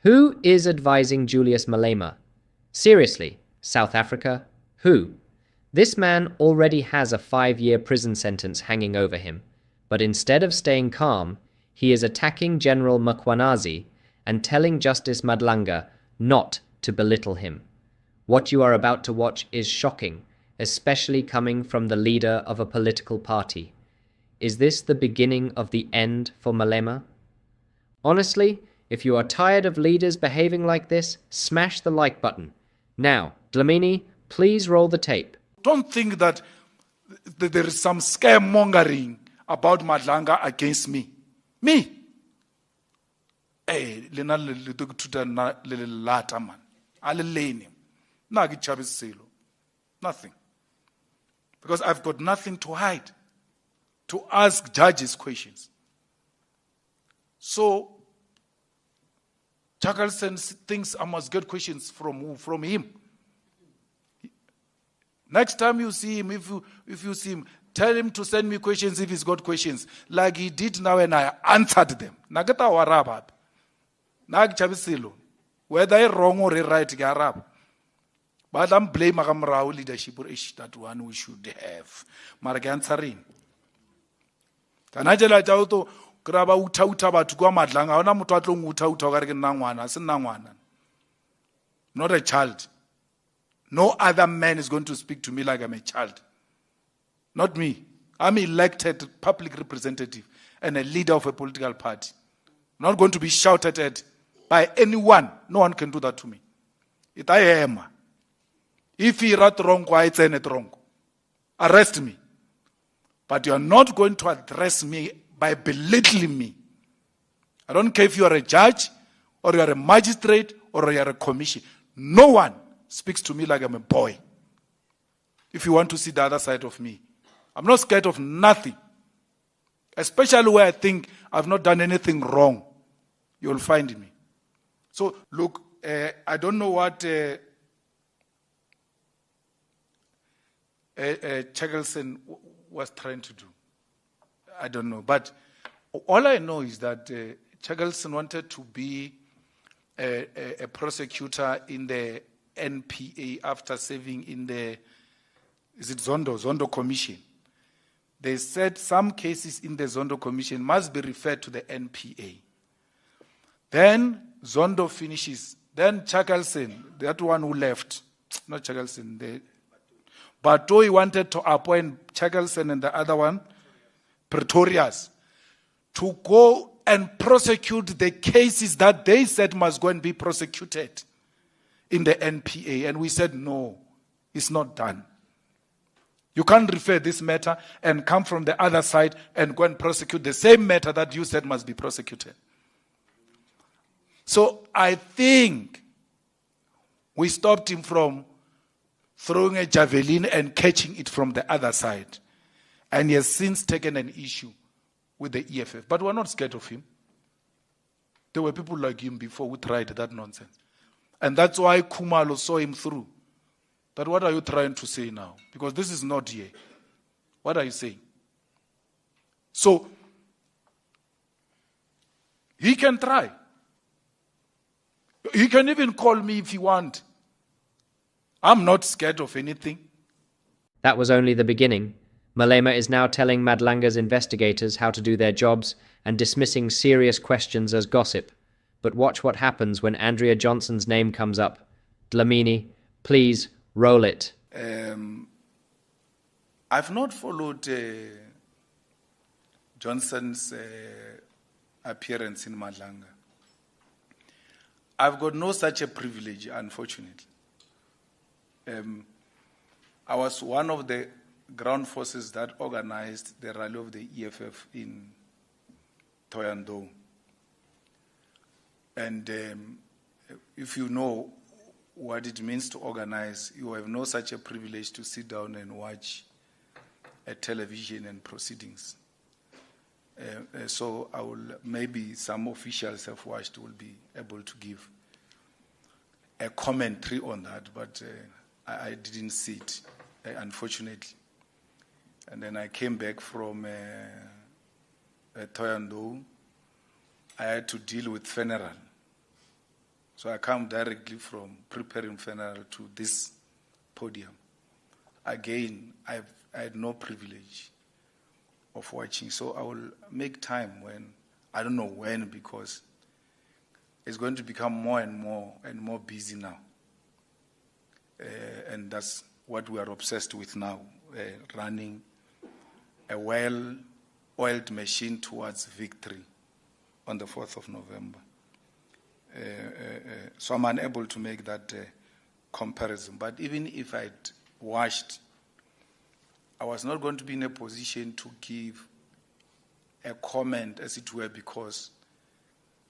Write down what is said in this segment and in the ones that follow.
Who is advising Julius Malema? Seriously, South Africa? Who? This man already has a 5-year prison sentence hanging over him, but instead of staying calm, he is attacking General Mkhwanazi and telling Justice Madlanga not to belittle him. What you are about to watch is shocking, especially coming from the leader of a political party. Is this the beginning of the end for Malema? Honestly, if you are tired of leaders behaving like this, smash the like button. Now, Dlamini, please roll the tape. Don't think that there is some scaremongering about Madlanga against me. Me? Hey, lena le tuta na le lata man. Ale leni. Nagi chabisilo. Nothing. Because I've got nothing to hide. To ask judges questions. So, Chakalson thinks I must get questions from who? From him. Next time you see him, if you see him, tell him to send me questions if he's got questions. Like he did now and I answered them. Nagata warabab. Nag chabisilo. Whether I wrong or right, Arab. But I'm blaming Agamrao leadership or ish that one we should have. Maragansarin. Kanajela Jauto, Graba Utauta to go Madlanga, ona Mutatlung Utauta Nangwana, Nangwana. Not a child. No other man is going to speak to me like I'm a child. Not me. I'm elected public representative and a leader of a political party. I'm not going to be shouted at by anyone. No one can do that to me. It I am. If he wrote wrong, why it's it wrong? Arrest me. But you are not going to address me by belittling me. I don't care if you are a judge, or you are a magistrate, or you are a commission. No one speaks to me like I'm a boy. If you want to see the other side of me. I'm not scared of nothing. Especially where I think I've not done anything wrong. You'll find me. So, look, I don't know what Chagelson was trying to do. I don't know. But all I know is that Chagelson wanted to be a prosecutor in the NPA after serving in the, is it Zondo Commission. They said some cases in the Zondo Commission must be referred to the NPA. Then Zondo finishes. Then Chagelson, that one who left, not Chagelson, Batoi wanted to appoint Chagelson and the other one, Pretorius, to go and prosecute the cases that they said must go and be prosecuted in the NPA. And we said, no, it's not done. You can't refer this matter and come from the other side and go and prosecute the same matter that you said must be prosecuted. So I think we stopped him from throwing a javelin and catching it from the other side. And he has since taken an issue with the EFF. But we're not scared of him. There were people like him before who tried that nonsense. And that's why Khumalo saw him through. But what are you trying to say now? Because this is not here. What are you saying? So, he can try. He can even call me if he wants. I'm not scared of anything. That was only the beginning. Malema is now telling Madlanga's investigators how to do their jobs and dismissing serious questions as gossip. But watch what happens when Andrea Johnson's name comes up. Dlamini, please roll it. I've not followed Johnson's appearance in Madlanga. I've got no such a privilege, unfortunately. I was one of the ground forces that organized the rally of the EFF in Thohoyandou. And if you know what it means to organize, you have no such a privilege to sit down and watch a television and proceedings. So I will, maybe some officials have watched will be able to give a commentary on that, but I didn't see it, unfortunately. And then I came back from Thohoyandou. I had to deal with funeral. So I come directly from preparing funeral to this podium. Again, I had no privilege of watching, so I will make time when, I don't know when, because it's going to become more and more busy now. And that's what we are obsessed with now, running a well-oiled machine towards victory on the 4th of November. So I'm unable to make that comparison. But even if I'd watched, I was not going to be in a position to give a comment, as it were, because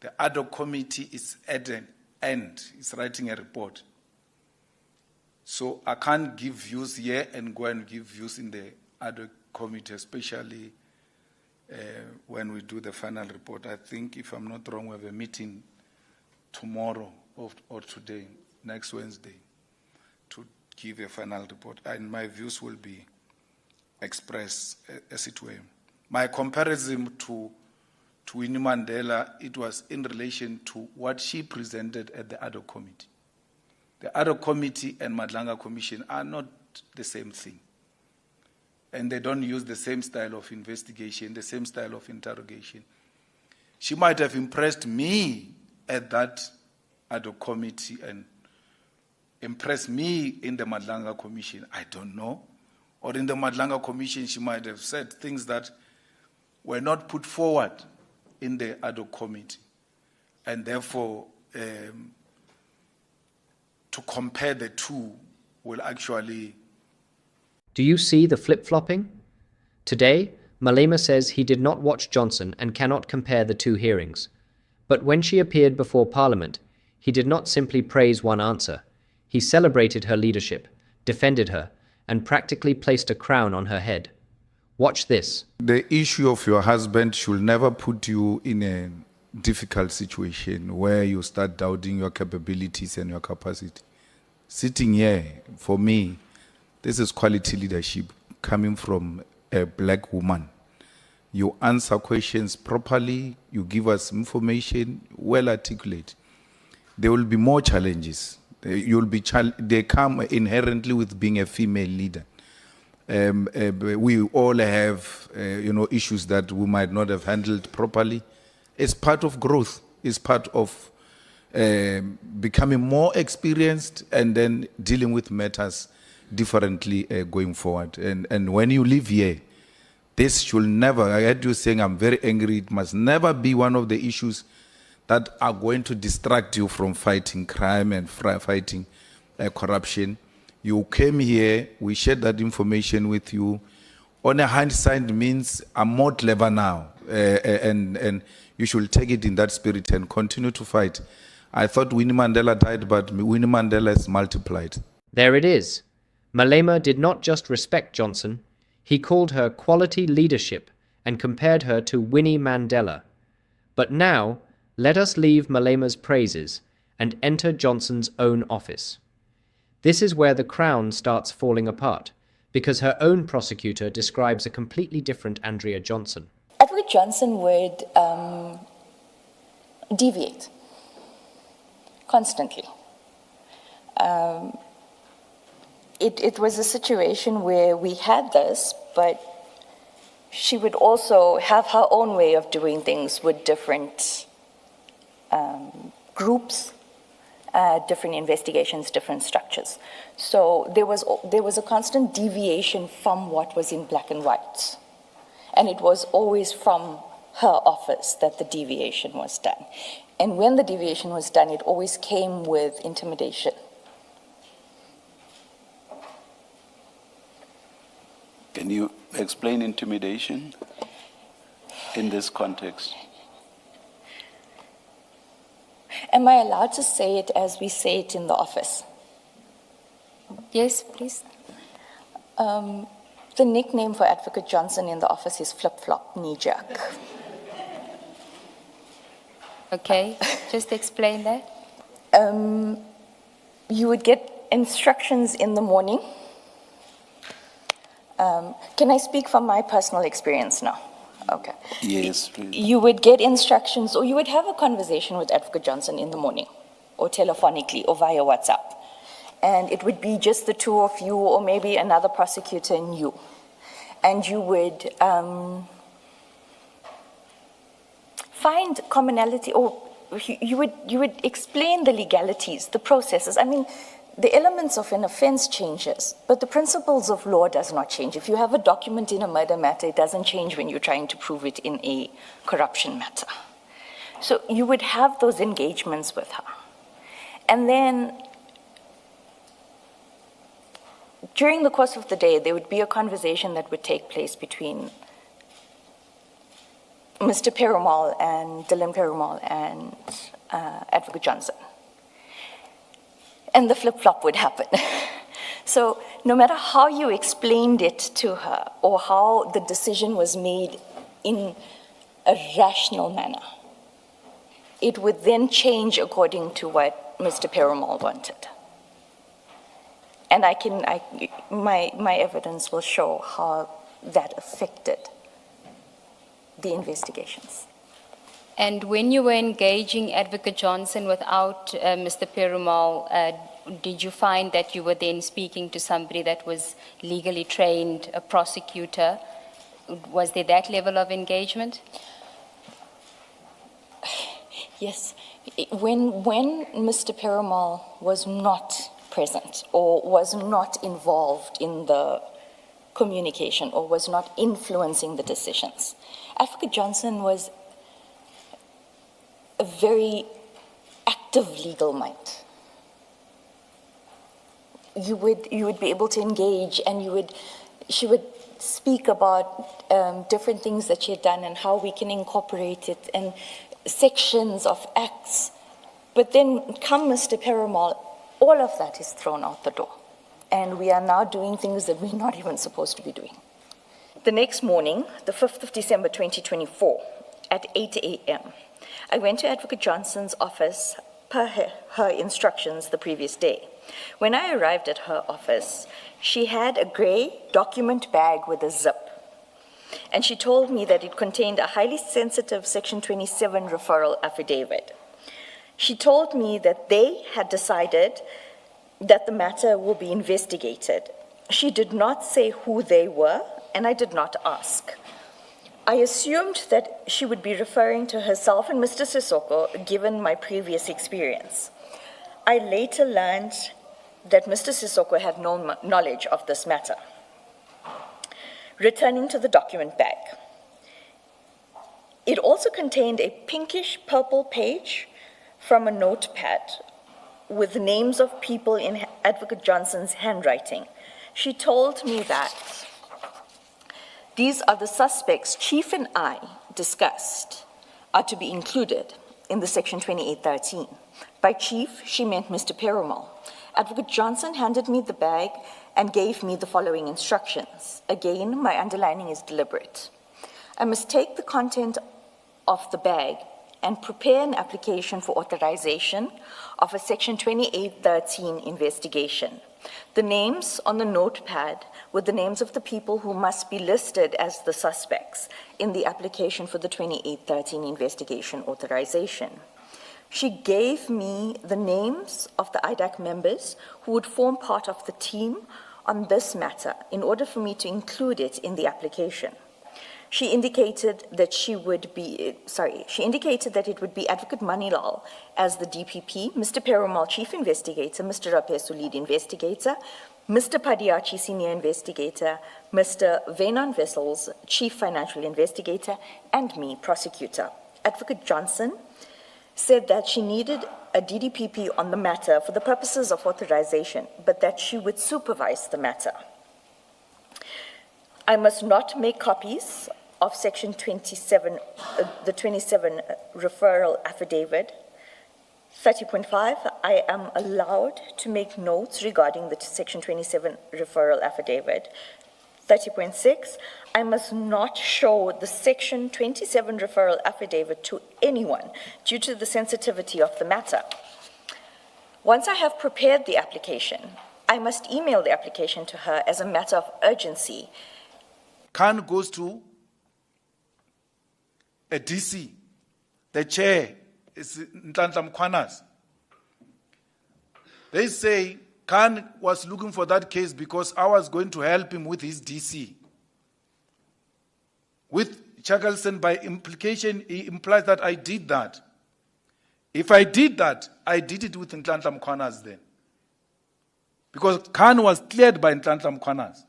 the ad hoc committee is at an end. It's writing a report. So I can't give views here and go and give views in the ad hoc committee, especially when we do the final report. I think, if I'm not wrong, we have a meeting tomorrow or today, next Wednesday, to give a final report. And my views will be expressed, as it were. My comparison to Winnie Mandela, it was in relation to what she presented at the ad hoc committee. The ad hoc committee and Madlanga Commission are not the same thing. And they don't use the same style of investigation, the same style of interrogation. She might have impressed me at that ad hoc committee and impressed me in the Madlanga Commission. I don't know. Or in the Madlanga Commission, she might have said things that were not put forward in the ad hoc committee. And therefore, to compare the two will actually... Do you see the flip-flopping? Today, Malema says he did not watch Johnson and cannot compare the two hearings. But when she appeared before Parliament, he did not simply praise one answer. He celebrated her leadership, defended her, and practically placed a crown on her head. Watch this. The issue of your husband should never put you in a difficult situation where you start doubting your capabilities and your capacity. Sitting here, for me, this is quality leadership coming from a black woman. You answer questions properly, you give us information, well articulate. There will be more challenges. They come inherently with being a female leader. We all have, issues that we might not have handled properly. It's part of growth. It's part of becoming more experienced and then dealing with matters differently going forward. And when you live here, this should never, I heard you saying I'm very angry, it must never be one of the issues that are going to distract you from fighting crime and fighting corruption. You came here, we shared that information with you. On a hindsight means I'm more clever now, and you should take it in that spirit and continue to fight. I thought Winnie Mandela died, but Winnie Mandela has multiplied. There it is. Malema did not just respect Johnson, he called her quality leadership and compared her to Winnie Mandela. But now, let us leave Malema's praises and enter Johnson's own office. This is where the crown starts falling apart, because her own prosecutor describes a completely different Andrea Johnson. Edward Johnson would deviate constantly. It was a situation where we had this, but she would also have her own way of doing things with different groups, different investigations, different structures. So there was a constant deviation from what was in black and white. And it was always from her office that the deviation was done. And when the deviation was done, it always came with intimidation. Can you explain intimidation in this context? Am I allowed to say it as we say it in the office? Yes, please. The nickname for Advocate Johnson in the office is flip-flop, knee-jerk. Okay, just explain that. You would get instructions in the morning. Can I speak from my personal experience now? Okay. Yes, please. You would get instructions, or you would have a conversation with Advocate Johnson in the morning. or telephonically or via WhatsApp. And it would be just the two of you or maybe another prosecutor and you. And you would find commonality, or you would explain the legalities, the processes. I mean, the elements of an offense changes, but the principles of law does not change. If you have a document in a murder matter, it doesn't change when you're trying to prove it in a corruption matter. So you would have those engagements with her. And then during the course of the day, there would be a conversation that would take place between Mr. Perumal and Dylan Perumal and Advocate Johnson. And the flip-flop would happen. So no matter how you explained it to her or how the decision was made in a rational manner, it would then change according to what Mr. Perumal wanted. And my evidence will show how that affected the investigations. And when you were engaging Advocate Johnson without Mr. Perumal, did you find that you were then speaking to somebody that was legally trained, a prosecutor? Was there that level of engagement? Yes. When Mr. Perumal was not present or was not involved in the communication or was not influencing the decisions, Advocate Johnson was a very active legal mind. You would be able to engage, and she would speak about different things that she had done and how we can incorporate it and sections of acts. But then come Mr. Perumal, all of that is thrown out the door. And we are now doing things that we're not even supposed to be doing. The next morning, the 5th of December 2024, at 8 a.m., I went to Advocate Johnson's office per her instructions the previous day. When I arrived at her office, she had a gray document bag with a zip. And she told me that it contained a highly sensitive Section 27 referral affidavit. She told me that they had decided that the matter will be investigated. She did not say who they were, and I did not ask. I assumed that she would be referring to herself and Mr. Sissoko, given my previous experience. I later learned that Mr. Sissoko had no knowledge of this matter. Returning to the document bag, it also contained a pinkish purple page from a notepad with names of people in Advocate Johnson's handwriting. She told me that these are the suspects Chief and I discussed are to be included in the Section 2813. By Chief, she meant Mr. Perumal. Advocate Johnson handed me the bag and gave me the following instructions. Again, my underlining is deliberate. I must take the content of the bag and prepare an application for authorization of a Section 2813 investigation. The names on the notepad were the names of the people who must be listed as the suspects in the application for the 2813 investigation authorization. She gave me the names of the IDAC members who would form part of the team on this matter in order for me to include it in the application. She indicated that it would be Advocate Manilal as the DPP, Mr. Perumal, Chief Investigator, Mr. Rapesu, Lead Investigator, Mr. Padiachi, Senior Investigator, Mr. Venon Vessels, Chief Financial Investigator, and me, Prosecutor. Advocate Johnson said that she needed a DDPP on the matter for the purposes of authorization, but that she would supervise the matter. I must not make copies of Section 27, the 27 referral affidavit. 30.5, I am allowed to make notes regarding the Section 27 referral affidavit. 30.6, I must not show the Section 27 referral affidavit to anyone due to the sensitivity of the matter. Once I have prepared the application, I must email the application to her as a matter of urgency. Khan goes to a DC. The chair is Ntlanhla Mkhwanazi. They say Khan was looking for that case because I was going to help him with his DC. With Chakalson, by implication, he implies that I did that. If I did that, I did it with Nhlanhla Mkhwanazi then. Because Khan was cleared by Nhlanhla Mkhwanazi,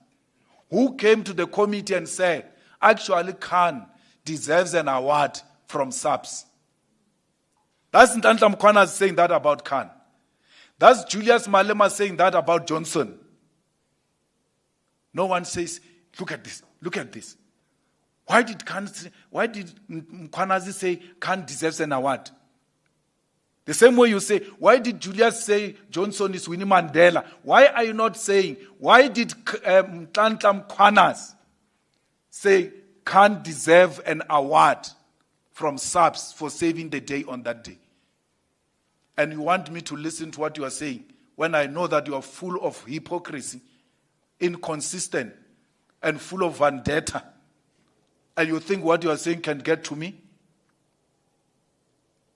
who came to the committee and said, actually Khan deserves an award from SAPS. That's Nhlanhla Mkhwanazi saying that about Khan. That's Julius Malema saying that about Johnson. No one says, look at this, look at this. Why did Mkhwanazi say Khan deserves an award? The same way you say, why did Julius say Johnson is Winnie Mandela? Why are you not saying, why did Nhlanhla Mkhwanazi say Khan deserve an award from SAPS for saving the day on that day? And you want me to listen to what you are saying when I know that you are full of hypocrisy, inconsistent, and full of vendetta. And you think what you are saying can get to me?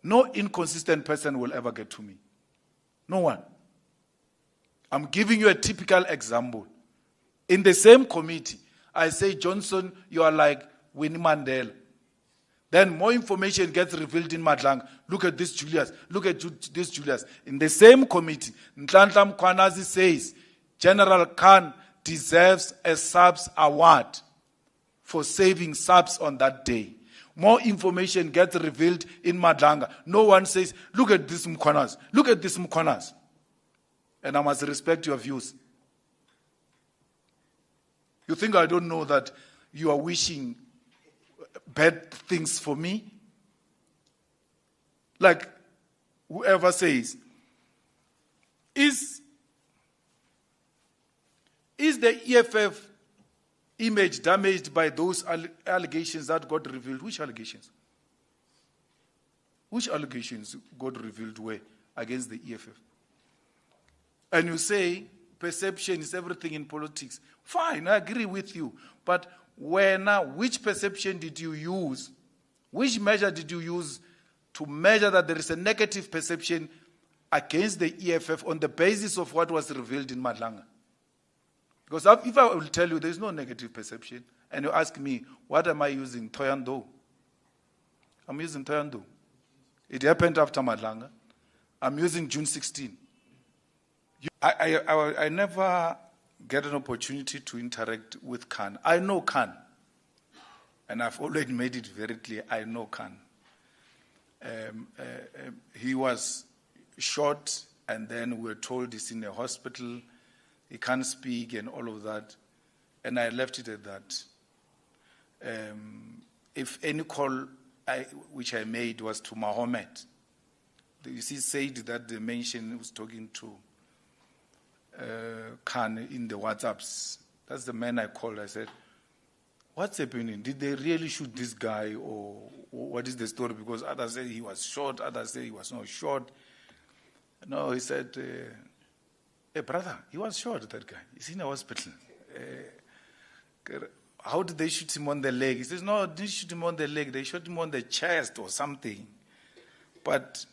No inconsistent person will ever get to me. No one. I'm giving you a typical example. In the same committee, I say, Johnson, you are like Winnie Mandela. Then more information gets revealed in Madlang. Look at this Julius. Look at this Julius. In the same committee, Nhlanhla Mkhwanazi says, General Khan deserves a SAPS award for saving SAPS on that day. More information gets revealed in Madlanga. No one says, look at this Mkhwanazi. Look at this Mkhwanazi. And I must respect your views. You think I don't know that you are wishing bad things for me? Like whoever says, is the EFF image damaged by those allegations that got revealed? Which allegations? Which allegations got revealed were against the EFF? And you say perception is everything in politics. Fine, I agree with you. But which perception did you use? Which measure did you use to measure that there is a negative perception against the EFF on the basis of what was revealed in Madlanga? Because if I will tell you there is no negative perception, and you ask me, what am I using? Thohoyandou. I'm using Thohoyandou. It happened after Madlanga. I'm using June 16. I never get an opportunity to interact with Khan. I know Khan. And I've already made it very clear, I know Khan. He was shot, and then we were told he's in a hospital. He can't speak and all of that. And I left it at that. If any call which I made was to Mohammed, you see, said that the mention was talking to Khan in the WhatsApps. That's the man I called. I said, what's happening? Did they really shoot this guy, or what is the story? Because others say he was shot, others say he was not shot. No, he said, hey, brother, he was shot, that guy. He's in a hospital. How did they shoot him on the leg? He says, no, they didn't shoot him on the leg. They shot him on the chest or something. But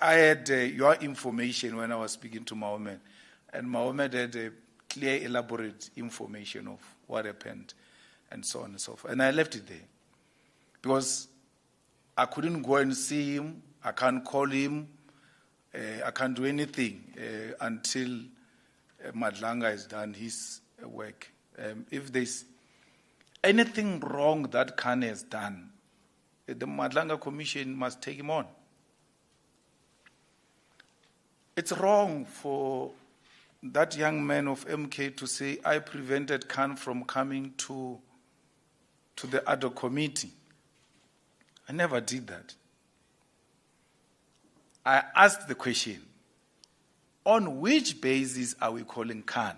I had your information when I was speaking to Mohammed. And Mohammed had a clear, elaborate information of what happened and so on and so forth. And I left it there. Because I couldn't go and see him. I can't call him. I can't do anything until Madlanga has done his work. If there's anything wrong that Khan has done, the Madlanga Commission must take him on. It's wrong for that young man of MK to say, I prevented Khan from coming to the other committee. I never did that. I asked the question, on which basis are we calling Khan?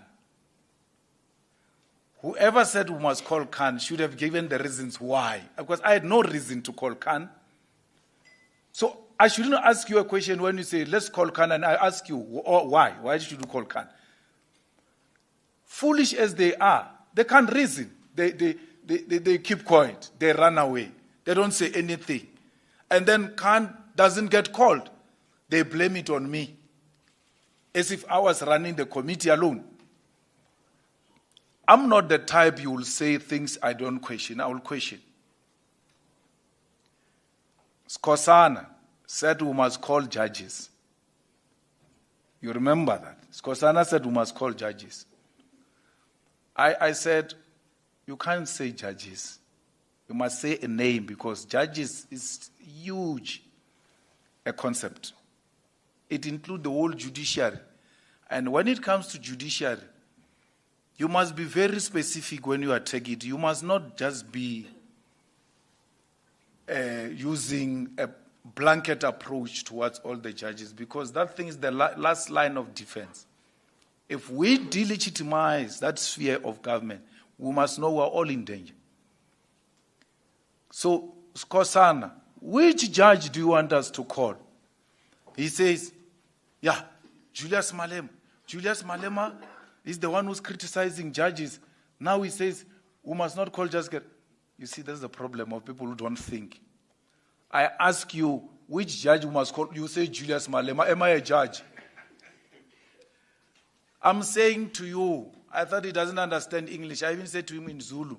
Whoever said we must call Khan should have given the reasons why. Because I had no reason to call Khan. So I shouldn't ask you a question when you say, let's call Khan, and I ask you, why? Why should you call Khan? Foolish as they are, they can't reason. They keep quiet. They run away. They don't say anything. And then Khan doesn't get called. They blame it on me. as if I was running the committee alone. I'm not the type you will say things I don't question. I will question. Skosana said we must call judges. You remember that? Skosana said we must call judges. I said, you can't say judges. You must say a name, because judges is huge a concept. It includes the whole judiciary. And when it comes to judiciary, you must be very specific when you attack it. You must not just be using a blanket approach towards all the judges, because that thing is the last line of defense. If we delegitimize that sphere of government, we must know we're all in danger. So, Skosana, which judge do you want us to call? He says, yeah, Julius Malema. Julius Malema is the one who's criticizing judges. Now he says, we must not call judges. You see, that's the problem of people who don't think. I ask you, which judge we must call? You say Julius Malema. Am I a judge? I'm saying to you, I thought he doesn't understand English. I even said to him in Zulu,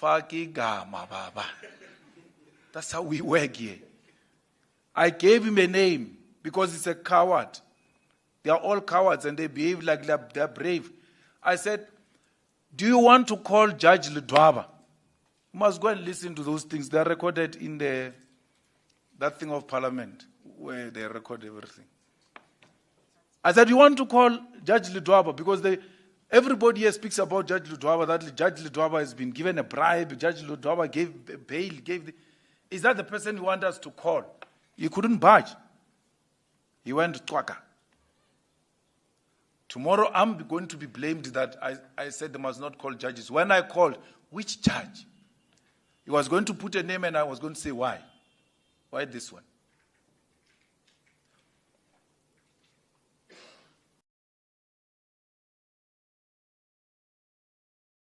Faki gama baba. That's how we work here. I gave him a name because he's a coward. They are all cowards and they behave like they're brave. I said, do you want to call Judge Ledwaba? You must go and listen to those things. They're recorded in that thing of Parliament where they record everything. I said, you want to call Judge Ledwaba because everybody here speaks about Judge Ledwaba, that Judge Ledwaba has been given a bribe, Judge Ledwaba gave bail, is that the person you want us to call? He couldn't budge. He went to Twaka. Tomorrow I'm going to be blamed that I said they must not call judges. When I called, which judge? He was going to put a name and I was going to say, why? Why this one?